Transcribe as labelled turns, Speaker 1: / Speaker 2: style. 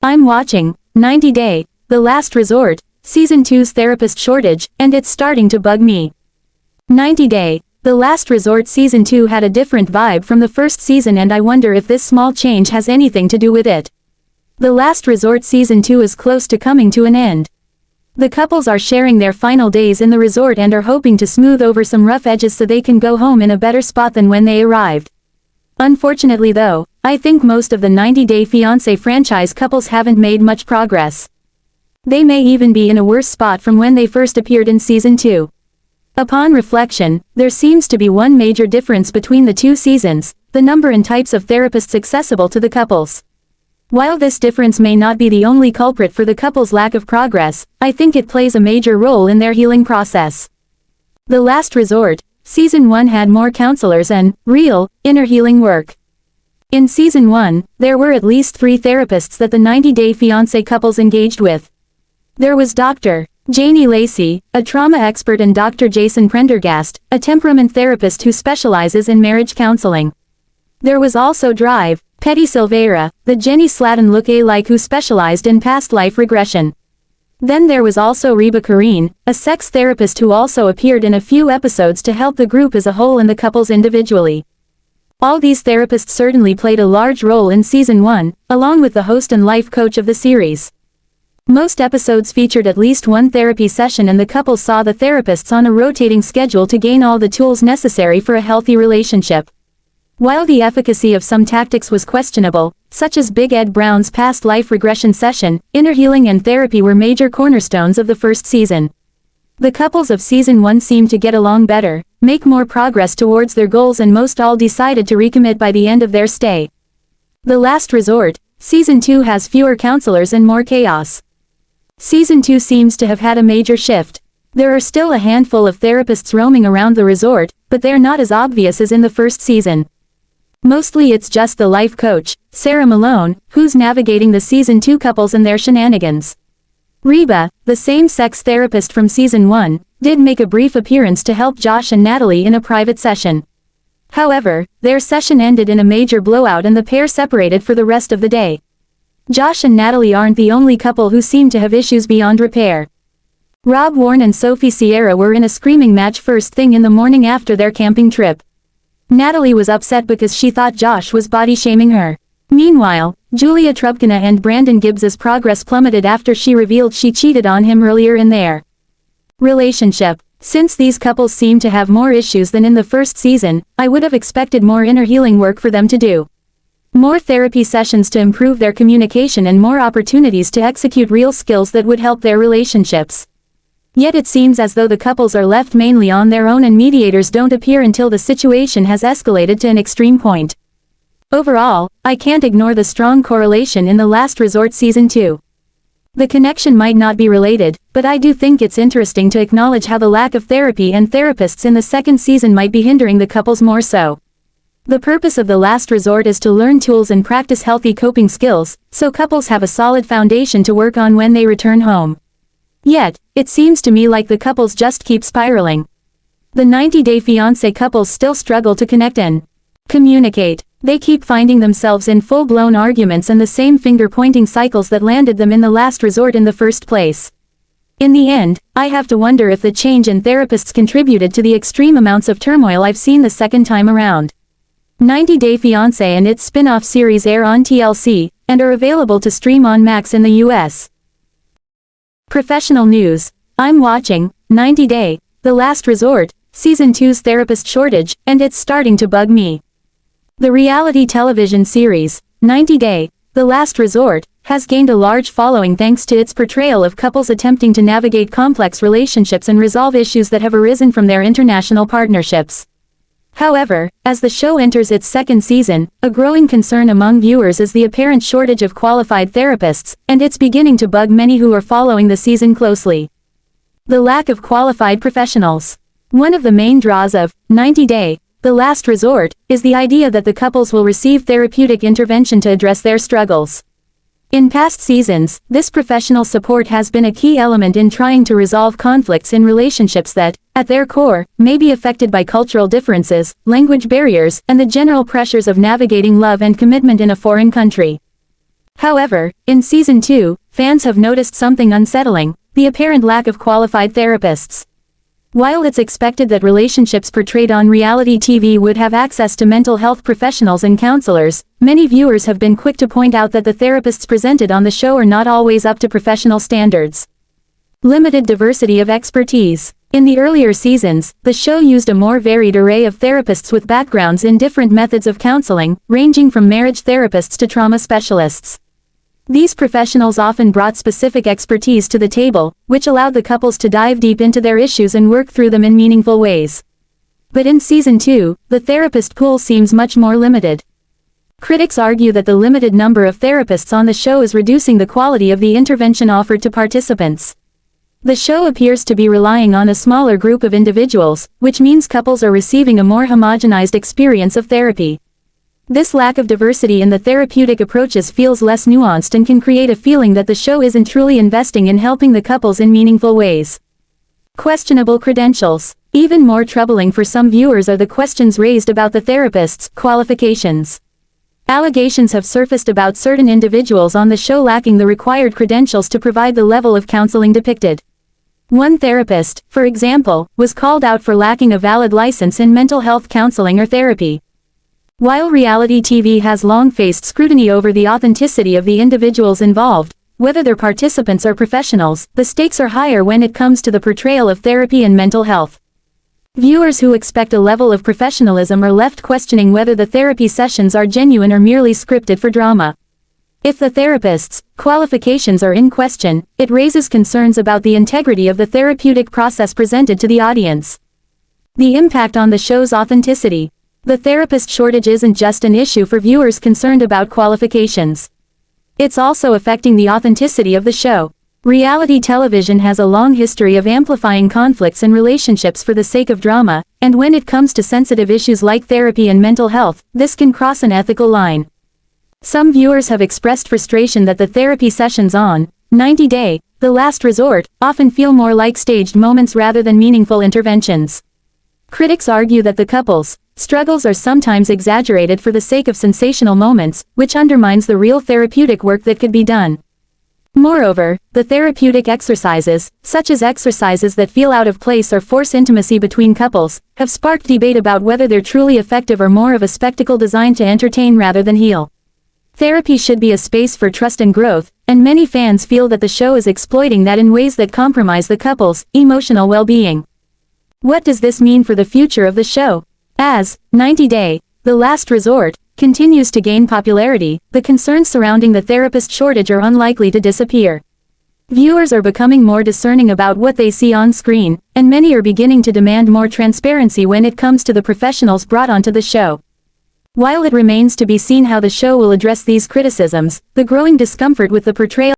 Speaker 1: I'm watching 90 Day, The Last Resort, Season 2's therapist shortage, and it's starting to bug me. 90 Day, The Last Resort Season 2 had a different vibe from the first season, and I wonder if this small change has anything to do with it. The Last Resort Season 2 is close to coming to an end. The couples are sharing their final days in the resort and are hoping to smooth over some rough edges so they can go home in a better spot than when they arrived. Unfortunately though, I think most of the 90 Day Fiancé franchise couples haven't made much progress. They may even be in a worse spot from when they first appeared in Season 2. Upon reflection, there seems to be one major difference between the two seasons: the number and types of therapists accessible to the couples. While this difference may not be the only culprit for the couple's lack of progress, I think it plays a major role in their healing process. The Last Resort, Season 1 had more counselors and real, inner healing work. In Season 1, there were at least 3 therapists that the 90 Day Fiancé couples engaged with. There was Dr. Jennie Lacey, a trauma expert, and Dr. Jason Prendergast, a temperament therapist who specializes in marriage counseling. There was also Drive, Petty Silveira, the Jennie Slaton look-alike who specialized in past life regression. Then there was also Reba Kareen, a sex therapist who also appeared in a few episodes to help the group as a whole and the couples individually. All these therapists certainly played a large role in Season 1, along with the host and life coach of the series. Most episodes featured at least one therapy session, and the couples saw the therapists on a rotating schedule to gain all the tools necessary for a healthy relationship. While the efficacy of some tactics was questionable, such as Big Ed Brown's past life regression session, inner healing and therapy were major cornerstones of the first season. The couples of Season 1 seemed to get along better, make more progress towards their goals, and most all decided to recommit by the end of their stay. The Last Resort, Season 2 has fewer counselors and more chaos. Season 2 seems to have had a major shift. There are still a handful of therapists roaming around the resort, but they're not as obvious as in the first season. Mostly it's just the life coach, Sarah Malone, who's navigating the Season 2 couples and their shenanigans. Reba, the same-sex therapist from Season 1, did make a brief appearance to help Josh and Natalie in a private session. However, their session ended in a major blowout and the pair separated for the rest of the day. Josh and Natalie aren't the only couple who seem to have issues beyond repair. Rob Warren and Sophie Sierra were in a screaming match first thing in the morning after their camping trip. Natalie was upset because she thought Josh was body-shaming her. Meanwhile, Julia Trubkina and Brandon Gibbs's progress plummeted after she revealed she cheated on him earlier in their relationship. Since these couples seem to have more issues than in the first season, I would have expected more inner healing work for them to do. More therapy sessions to improve their communication and more opportunities to execute real skills that would help their relationships. Yet it seems as though the couples are left mainly on their own and mediators don't appear until the situation has escalated to an extreme point. Overall, I can't ignore the strong correlation in The Last Resort Season 2. The connection might not be related, but I do think it's interesting to acknowledge how the lack of therapy and therapists in the second season might be hindering the couples more so. The purpose of The Last Resort is to learn tools and practice healthy coping skills, so couples have a solid foundation to work on when they return home. Yet, it seems to me like the couples just keep spiraling. The 90 Day Fiancé couples still struggle to connect and communicate. They keep finding themselves in full-blown arguments and the same finger-pointing cycles that landed them in The Last Resort in the first place. In the end, I have to wonder if the change in therapists contributed to the extreme amounts of turmoil I've seen the second time around. 90 Day Fiancé and its spin-off series air on TLC, and are available to stream on Max in the US. Professional news. I'm watching 90 Day, The Last Resort, Season 2's therapist shortage, and it's starting to bug me. The reality television series, 90 Day, The Last Resort, has gained a large following thanks to its portrayal of couples attempting to navigate complex relationships and resolve issues that have arisen from their international partnerships. However, as the show enters its second season, a growing concern among viewers is the apparent shortage of qualified therapists, and it's beginning to bug many who are following the season closely. The lack of qualified professionals. One of the main draws of 90 Day, The Last Resort, is the idea that the couples will receive therapeutic intervention to address their struggles. In past seasons, this professional support has been a key element in trying to resolve conflicts in relationships that, at their core, may be affected by cultural differences, language barriers, and the general pressures of navigating love and commitment in a foreign country. However, in Season 2, fans have noticed something unsettling: the apparent lack of qualified therapists. While it's expected that relationships portrayed on reality TV would have access to mental health professionals and counselors, many viewers have been quick to point out that the therapists presented on the show are not always up to professional standards. Limited diversity of expertise. In the earlier seasons, the show used a more varied array of therapists with backgrounds in different methods of counseling, ranging from marriage therapists to trauma specialists. These professionals often brought specific expertise to the table, which allowed the couples to dive deep into their issues and work through them in meaningful ways. But in Season 2, the therapist pool seems much more limited. Critics argue that the limited number of therapists on the show is reducing the quality of the intervention offered to participants. The show appears to be relying on a smaller group of individuals, which means couples are receiving a more homogenized experience of therapy. This lack of diversity in the therapeutic approaches feels less nuanced and can create a feeling that the show isn't truly investing in helping the couples in meaningful ways. Questionable credentials. Even more troubling for some viewers are the questions raised about the therapists' qualifications. Allegations have surfaced about certain individuals on the show lacking the required credentials to provide the level of counseling depicted. One therapist, for example, was called out for lacking a valid license in mental health counseling or therapy. While reality TV has long faced scrutiny over the authenticity of the individuals involved, whether their participants are professionals, the stakes are higher when it comes to the portrayal of therapy and mental health. Viewers who expect a level of professionalism are left questioning whether the therapy sessions are genuine or merely scripted for drama. If the therapist's qualifications are in question, it raises concerns about the integrity of the therapeutic process presented to the audience. The impact on the show's authenticity. The therapist shortage isn't just an issue for viewers concerned about qualifications. It's also affecting the authenticity of the show. Reality television has a long history of amplifying conflicts and relationships for the sake of drama, and when it comes to sensitive issues like therapy and mental health, this can cross an ethical line. Some viewers have expressed frustration that the therapy sessions on 90 Day, The Last Resort, often feel more like staged moments rather than meaningful interventions. Critics argue that the couple's struggles are sometimes exaggerated for the sake of sensational moments, which undermines the real therapeutic work that could be done. Moreover, the therapeutic exercises, such as exercises that feel out of place or force intimacy between couples, have sparked debate about whether they're truly effective or more of a spectacle designed to entertain rather than heal. Therapy should be a space for trust and growth, and many fans feel that the show is exploiting that in ways that compromise the couple's emotional well-being. What does this mean for the future of the show? As 90 Day, The Last Resort, continues to gain popularity, the concerns surrounding the therapist shortage are unlikely to disappear. Viewers are becoming more discerning about what they see on screen, and many are beginning to demand more transparency when it comes to the professionals brought onto the show. While it remains to be seen how the show will address these criticisms, the growing discomfort with the portrayal